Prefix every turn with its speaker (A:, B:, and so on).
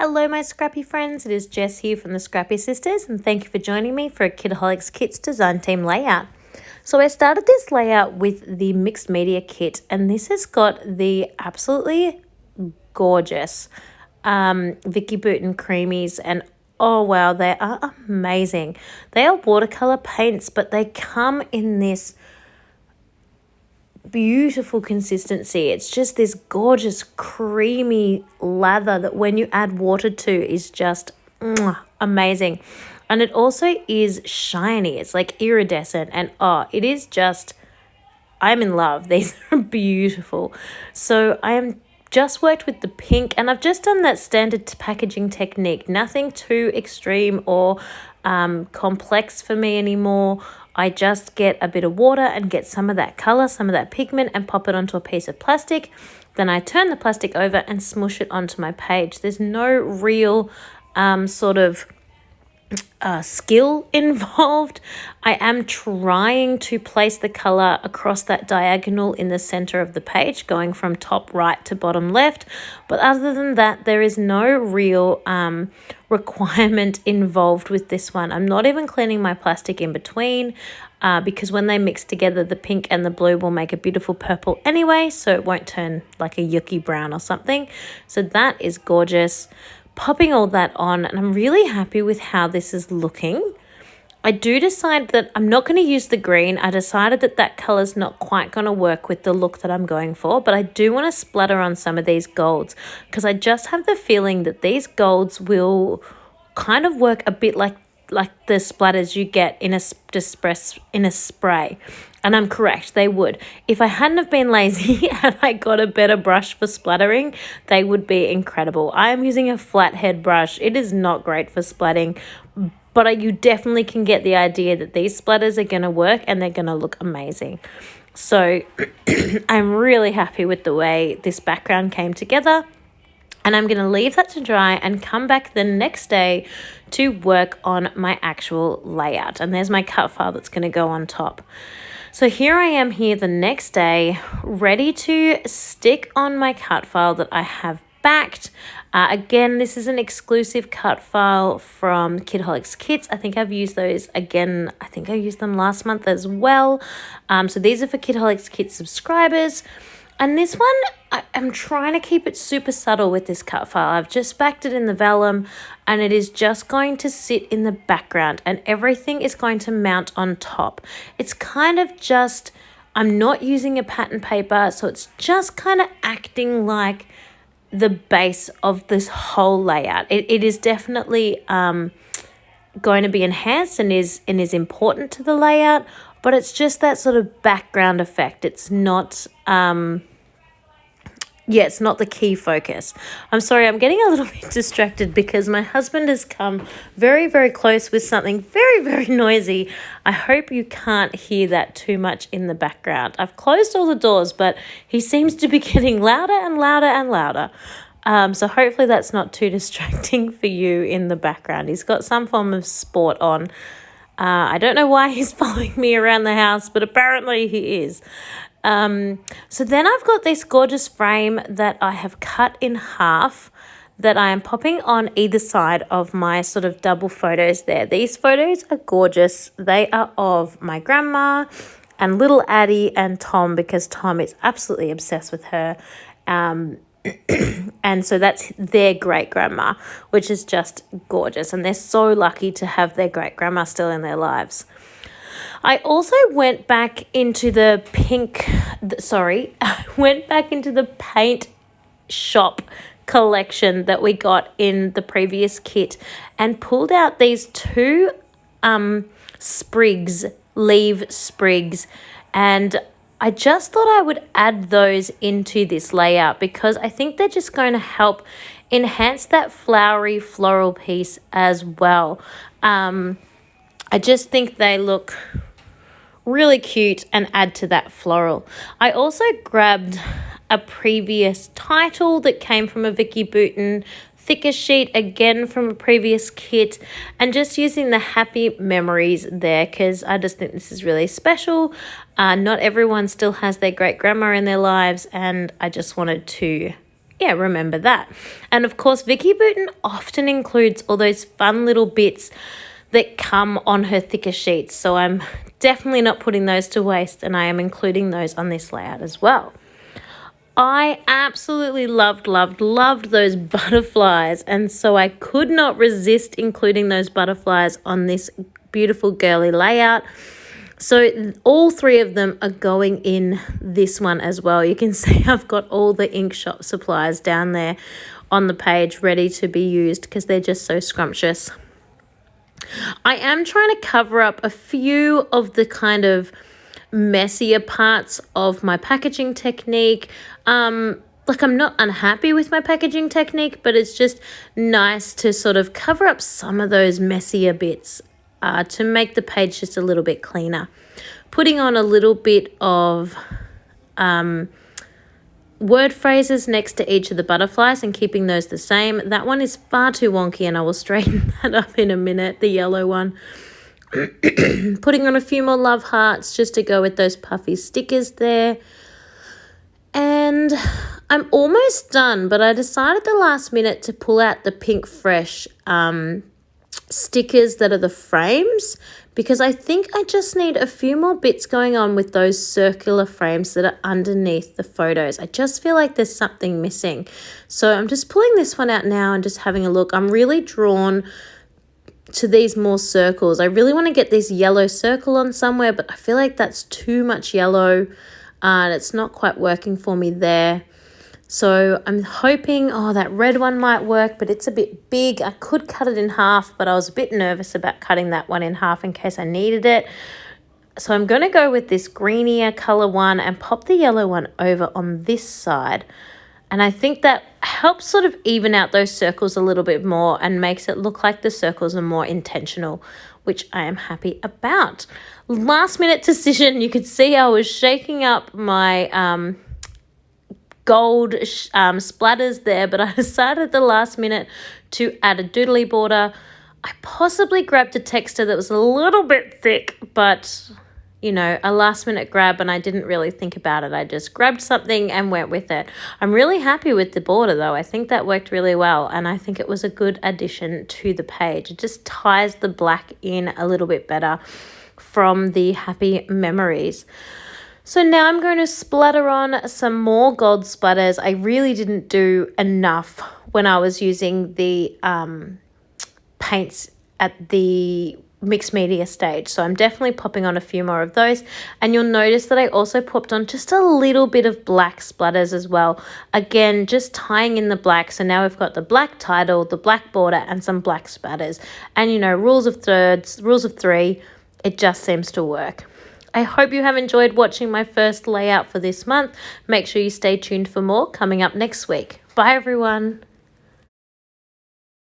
A: Hello my scrappy friends, it is Jess here from the Scrappy Sisters and thank you for joining me for a Kitaholic Kits design team layout. So I started this layout with the mixed media kit and this has got the absolutely gorgeous Vicky Bouton creamies and oh wow, they are amazing. They are watercolor paints but they come in this beautiful consistency. It's just this gorgeous creamy lather that when you add water to is just amazing. And it also is shiny. It's like iridescent and it is just, I'm in love. These are beautiful. So I am just worked with the pink and I've just done that standard packaging technique. Nothing too extreme or complex for me anymore. I just get a bit of water and get some of that color, some of that pigment and pop it onto a piece of plastic. Then I turn the plastic over and smush it onto my page. There's no real sort of skill involved. I am trying to place the color across that diagonal in the center of the page, going from top right to bottom left. But other than that, there is no real requirement involved with this one. I'm not even cleaning my plastic in between because when they mix together, the pink and the blue will make a beautiful purple anyway, so it won't turn like a yucky brown or something. So that is gorgeous. Popping all that on and I'm really happy with how this is looking. I do decide that I'm not going to use the green. I decided that that color is not quite going to work with the look that I'm going for, but I do want to splatter on some of these golds because I just have the feeling that these golds will kind of work a bit like the splatters you get in a spray. And I'm correct, they would. If I hadn't have been lazy and I got a better brush for splattering, they would be incredible. I am using a flathead brush. It is not great for splatting, but you definitely can get the idea that these splatters are going to work and they're going to look amazing. So I'm really happy with the way this background came together. And I'm going to leave that to dry and come back the next day to work on my actual layout. And there's my cut file that's going to go on top. So here I am here the next day, ready to stick on my cut file that I have backed. Again, this is an exclusive cut file from Kitaholic Kits. I think I've used those again. I think I used them last month as well. So these are for Kitaholic Kits subscribers. And this one, I'm trying to keep it super subtle with this cut file. I've just backed it in the vellum and it is just going to sit in the background and everything is going to mount on top. It's kind of just, I'm not using a pattern paper, so it's just kind of acting like the base of this whole layout. It is definitely going to be enhanced and is important to the layout, but it's just that sort of background effect. It's not it's not the key focus. I'm sorry, I'm getting a little bit distracted because my husband has come very, very close with something very, very noisy. I hope you can't hear that too much in the background. I've closed all the doors, but he seems to be getting louder and louder and louder. So hopefully that's not too distracting for you in the background. He's got some form of sport on. I don't know why he's following me around the house, but apparently he is. So then I've got this gorgeous frame that I have cut in half that I am popping on either side of my sort of double photos there. These photos are gorgeous. They are of my grandma and little Addie and Tom because Tom is absolutely obsessed with her. And so that's their great grandma, which is just gorgeous. And they're so lucky to have their great grandma still in their lives. I also went back into the paint shop collection that we got in the previous kit and pulled out these two leaf sprigs, and I just thought I would add those into this layout because I think they're just going to help enhance that flowery floral piece as well. I just think they look really cute and add to that floral. I also grabbed a previous title that came from a Vicky Bouton thicker sheet, again from a previous kit, and just using the happy memories there because I just think this is really special. Not everyone still has their great grandma in their lives and I just wanted to yeah, remember that. And of course, Vicky Bouton often includes all those fun little bits that come on her thicker sheets. So I'm definitely not putting those to waste, and I am including those on this layout as well. I absolutely loved those butterflies, and so I could not resist including those butterflies on this beautiful girly layout. So all three of them are going in this one as well. You can see I've got all the ink shop supplies down there on the page ready to be used because they're just so scrumptious. I am trying to cover up a few of the kind of messier parts of my packaging technique. Like, I'm not unhappy with my packaging technique, but it's just nice to sort of cover up some of those messier bits to make the page just a little bit cleaner. Putting on a little bit of word phrases next to each of the butterflies and keeping those the same. That one is far too wonky, and I will straighten that up in a minute, the yellow one. Putting on a few more love hearts just to go with those puffy stickers there. And I'm almost done, but I decided the last minute to pull out the Pink Fresh stickers that are the frames, because I think I just need a few more bits going on with those circular frames that are underneath the photos. I just feel like there's something missing. So I'm just pulling this one out now and just having a look. I'm really drawn to these more circles. I really want to get this yellow circle on somewhere, but I feel like that's too much yellow and it's not quite working for me there. So I'm hoping, that red one might work, but it's a bit big. I could cut it in half, but I was a bit nervous about cutting that one in half in case I needed it. So I'm going to go with this greenier color one and pop the yellow one over on this side. And I think that helps sort of even out those circles a little bit more and makes it look like the circles are more intentional, which I am happy about. Last minute decision, you could see I was shaking up my gold splatters there, but I decided at the last minute to add a doodly border. I possibly grabbed a texture that was a little bit thick, but a last minute grab, and I didn't really think about it. I just grabbed something and went with it. I'm really happy with the border though. I think that worked really well, and I think it was a good addition to the page. It just ties the black in a little bit better from the happy memories. So now I'm going to splatter on some more gold splatters. I really didn't do enough when I was using the paints at the mixed media stage. So I'm definitely popping on a few more of those. And you'll notice that I also popped on just a little bit of black splatters as well. Again, just tying in the black. So now we've got the black title, the black border, and some black splatters. And rules of thirds, rules of three, it just seems to work. I hope you have enjoyed watching my first layout for this month. Make sure you stay tuned for more coming up next week. Bye everyone.